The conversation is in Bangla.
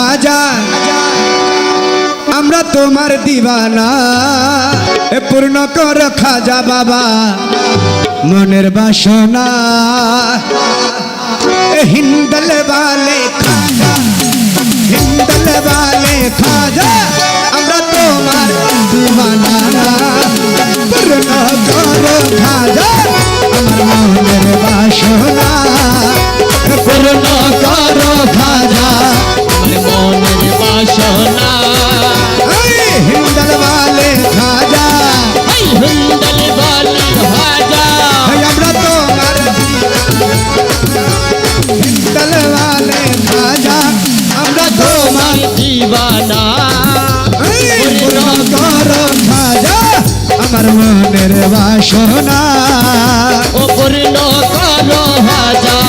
খাজা আমরা তোমার দিবানা এ পূর্ণ কর খাজা বাবা মনের বাসনা হিন্দল वाले খাজা হিন্দল वाले খাজা আমরা তোমার দিবানা পূর্ণ কর খাজা আমার মনের বাসনা পূর্ণ কর খাজা মনের বাসনা হিন্দল वाले খাজা হিন্দল वाले খাজা আমরা তোমার হিন্দল वाले খাজা আমরা তোমার দিবানা পূর্ণ কর খাজা আমার মনের বাসনা ও পূর্ণ করো খাজা